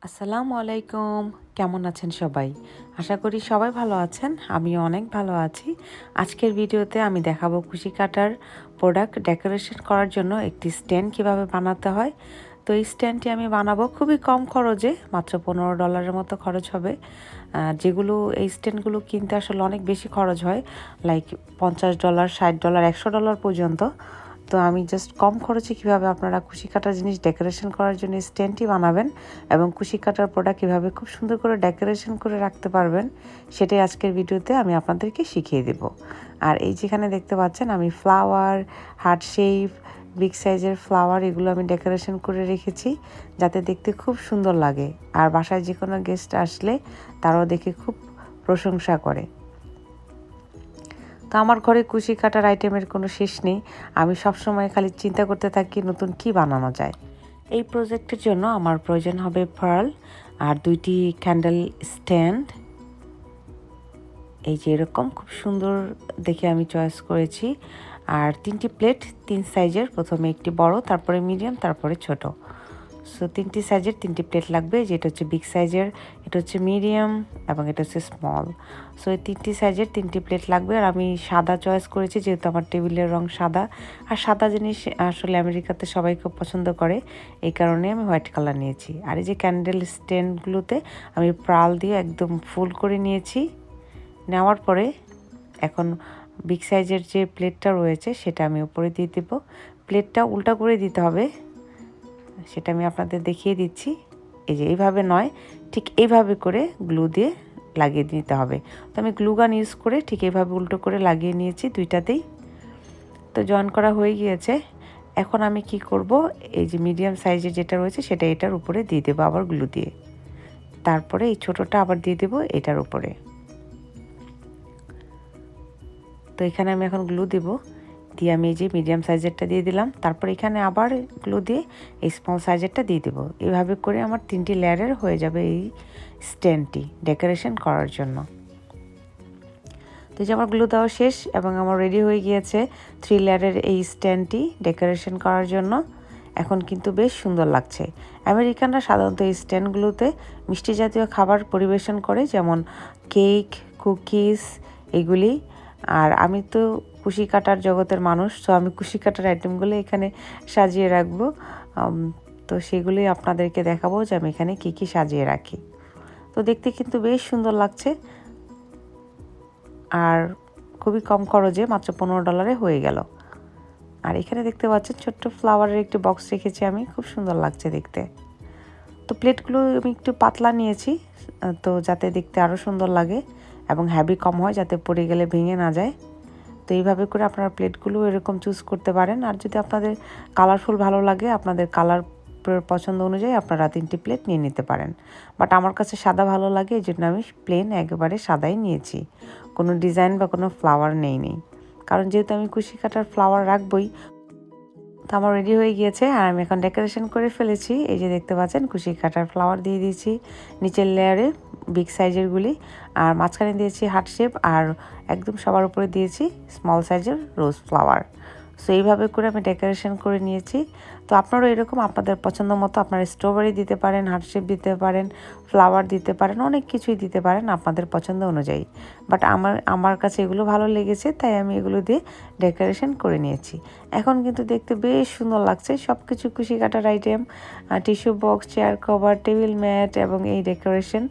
আসসালামু আলাইকুম। কেমন আছেন সবাই? আশা করি সবাই ভালো আছেন। আমিও অনেক ভালো আছি। আজকের ভিডিওতে আমি দেখাবো কুশি কাটার প্রোডাক্ট ডেকোরেশন করার জন্য একটি স্ট্যান্ড কিভাবে বানাতে হয়। তো এই স্ট্যান্ডটি আমি বানাবো খুবই কম খরচে, মাত্র $15 মতো খরচ হবে। যেগুলো এই স্ট্যান্ডগুলো কিনতে আসলে অনেক বেশি খরচ হয়, লাইক $50, $60, $100 পর্যন্ত। তো আমি জাস্ট কম খরচে কীভাবে আপনারা কুশি কাটার জিনিস ডেকোরেশন করার জন্য স্ট্যান্ডটি বানাবেন এবং কুশি কাটার প্রোডাক্ট কীভাবে খুব সুন্দর করে ডেকোরেশন করে রাখতে পারবেন, সেটাই আজকের ভিডিওতে আমি আপনাদেরকে শিখিয়ে দেব। আর এই যেখানে দেখতে পাচ্ছেন আমি ফ্লাওয়ার, হার্ট শেপ, বিগ সাইজের ফ্লাওয়ার এগুলো আমি ডেকোরেশন করে রেখেছি যাতে দেখতে খুব সুন্দর লাগে। আর বাসায় যে কোনো গেস্ট আসলে তারাও দেখে খুব প্রশংসা করে। তো আমার ঘরে কুশি কাটার আইটেমের কোনো শেষ নেই। আমি সবসময় খালি চিন্তা করতে থাকি নতুন কি বানানো যায়। এই প্রজেক্টের জন্য আমার প্রয়োজন হবে পার্ল আর 2টি ক্যান্ডেল স্ট্যান্ড। এই যে এরকম খুব সুন্দর দেখে আমি চয়েস করেছি। আর 3টি প্লেট 3 সাইজের, প্রথমে একটি বড়, তারপরে মিডিয়াম, তারপরে ছোট। সো 3টি সাইজের 3টি প্লেট লাগবে, যেটা হচ্ছে বিগ সাইজের, এটা হচ্ছে মিডিয়াম এবং এটা হচ্ছে স্মল। সো এই 3টি সাইজের 3টি প্লেট লাগবে। আর আমি সাদা চয়েস করেছি যেহেতু আমার টেবিলের রং সাদা, আর সাদা জিনিস আসলে আমেরিকাতে সবাই খুব পছন্দ করে, এই কারণে আমি হোয়াইট কালার নিয়েছি। আর এই যে ক্যান্ডেল স্ট্যান্ডগুলোতে আমি পার্ল দিয়ে একদম ফুল করে নিয়েছি। নেওয়ার পরে এখন বিগ সাইজের যে প্লেটটা রয়েছে সেটা আমি উপরে দিয়ে দেব। প্লেটটা উল্টা করে দিতে হবে, সেটা আমি আপনাদের দেখিয়ে দিচ্ছি। এই যে এইভাবে নয়, ঠিক এইভাবে করে গ্লু দিয়ে লাগিয়ে নিতে হবে। তো আমি গ্লু গান ইউজ করে ঠিক এইভাবে উল্টো করে লাগিয়ে নিয়েছি দুইটাতেই। তো জয়েন করা হয়ে গিয়েছে। এখন আমি কি করব, এই যে মিডিয়াম সাইজের যেটা রয়েছে সেটা এটার উপরে দিয়ে দেবো আবার গ্লু দিয়ে। তারপরে এই ছোটোটা আবার দিয়ে দেবো এটার উপরে। তো এখানে আমি এখন গ্লু দেব, দিয়ে আমি এই যে মিডিয়াম সাইজেরটা দিয়ে দিলাম, তারপর এখানে আবার গ্লু দিয়ে এই স্মল সাইজেরটা দিয়ে দেবো। এইভাবে করে আমার 3টি লেয়ারের হয়ে যাবে এই স্ট্যান্ডটি ডেকোরেশন করার জন্য। তো এই যে আমার গ্লু দেওয়া শেষ এবং আমার রেডি হয়ে গিয়েছে 3 লেয়ারের এই স্ট্যান্ডটি ডেকোরেশন করার জন্য। এখন কিন্তু বেশ সুন্দর লাগছে। আমেরিকানরা সাধারণত এই স্ট্যান্ডগুলোতে মিষ্টি জাতীয় খাবার পরিবেশন করে, যেমন কেক, কুকিজ এগুলি। আর আমি তো কুশি কাটার জগতের মানুষ, তো আমি কুশি কাটার আইটেমগুলো এখানে সাজিয়ে রাখবো। তো সেগুলি আপনাদেরকে দেখাবো যে আমি এখানে কী কী সাজিয়ে রাখি। তো দেখতে কিন্তু বেশ সুন্দর লাগছে আর খুবই কম খরচে, মাত্র $15 হয়ে গেল। আর এখানে দেখতে পাচ্ছেন ছোট্ট ফ্লাওয়ারের একটি বক্স রেখেছি আমি, খুব সুন্দর লাগছে দেখতে। তো প্লেটগুলো আমি একটু পাতলা নিয়েছি, তো যাতে দেখতে আরও সুন্দর লাগে এবং হ্যাভি কম হয়, যাতে পড়ে গেলে ভেঙে না যায়। তো এইভাবে করে আপনারা প্লেটগুলো এরকম চুজ করতে পারেন। আর যদি আপনাদের কালারফুল ভালো লাগে, আপনাদের কালার পছন্দ অনুযায়ী আপনারা 3টি প্লেট নিয়ে নিতে পারেন। বাট আমার কাছে সাদা ভালো লাগে, এই জন্য আমি প্লেন একেবারে সাদাই নিয়েছি, কোনো ডিজাইন বা কোনো ফ্লাওয়ার নেই। কারণ যেহেতু আমি কুশি কাটার ফ্লাওয়ার রাখবই। তো আমার রেডি হয়ে গিয়েছে আর আমি এখন ডেকোরেশন করে ফেলেছি। এই যে দেখতে পাচ্ছেন কুশি কাটার ফ্লাওয়ার দিয়ে দিয়েছি নিচের লেয়ারে বিগ সাইজেরগুলি, আর মাঝখানে দিয়েছি হার্ট শেপ, আর একদম সবার উপরে দিয়েছি স্মল সাইজের রোজ ফ্লাওয়ার। সো এইভাবে করে আমি ডেকোরেশন করে নিয়েছি। তো আপনারাও এরকম আপনাদের পছন্দ মতো আপনারা স্ট্রবেরি দিতে পারেন, হার্ট শেপ দিতে পারেন, ফ্লাওয়ার দিতে পারেন, অনেক কিছুই দিতে পারেন আপনাদের পছন্দ অনুযায়ী। বাট আমার কাছে এগুলো ভালো লেগেছে, তাই আমি এগুলো দিয়ে ডেকোরেশন করে নিয়েছি। এখন কিন্তু দেখতে বেশ সুন্দর লাগছে। সব কিছু কুশি কাটার item, tissue box, chair cover, table mat এবং এই ডেকোরেশন।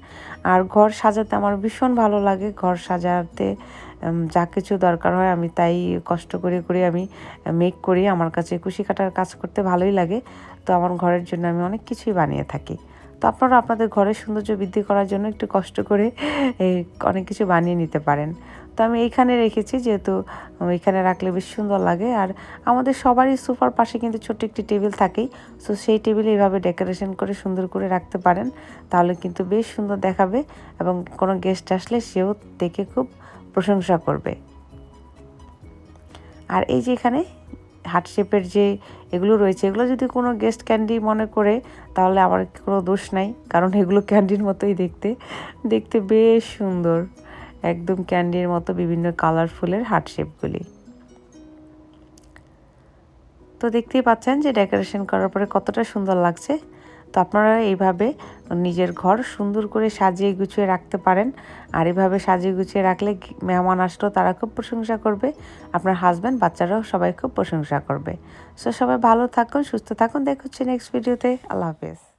আর ঘর সাজাতে আমার ভীষণ ভালো লাগে। ঘর সাজাতে যা কিছু দরকার হয় আমি তাই কষ্ট করে আমি মেক করি। আমার কাছে কুশি কাটার কাজ করতে ভালোই লাগে। তো আমার ঘরের জন্য আমি অনেক কিছুই বানিয়ে থাকি। তো আপনারা আপনাদের ঘরের সৌন্দর্য বৃদ্ধি করার জন্য একটু কষ্ট করে অনেক কিছু বানিয়ে নিতে পারেন। তো আমি এইখানে রেখেছি, যেহেতু এইখানে রাখলে বেশ সুন্দর লাগে। আর আমাদের সবারই সোফার পাশে কিন্তু ছোট্ট একটি টেবিল থাকেই। সো সেই টেবিলে এইভাবে ডেকোরেশন করে সুন্দর করে রাখতে পারেন, তাহলে কিন্তু বেশ সুন্দর দেখাবে এবং কোনো গেস্ট আসলে সেও দেখে খুব প্রশংসা করবে। আর এই যে এখানে হার্ট শেপের যে এগুলো রয়েছে, এগুলো যদি কোনো গেস্ট ক্যান্ডি মনে করে তাহলে আমার কোনো দোষ নাই, কারণ এগুলো ক্যান্ডির মতোই দেখতে বেশ সুন্দর, একদম ক্যান্ডির মতো বিভিন্ন কালারফুলের হার্ট শেপগুলি। তো দেখতেই পাচ্ছেন যে ডেকোরেশন করার পরে কতটা সুন্দর লাগছে। তো আপনারা এইভাবে নিজের ঘর সুন্দর করে সাজিয়ে গুছিয়ে রাখতে পারেন। আর এভাবে সাজিয়ে গুছিয়ে রাখলে মেহমান আসলেও তারা খুব প্রশংসা করবে, আপনার হাজব্যান্ড বাচ্চারাও সবাই খুব প্রশংসা করবে। সো সবাই ভালো থাকুন, সুস্থ থাকুন, দেখা হচ্ছে নেক্সট ভিডিওতে। আল্লাহ হাফেজ।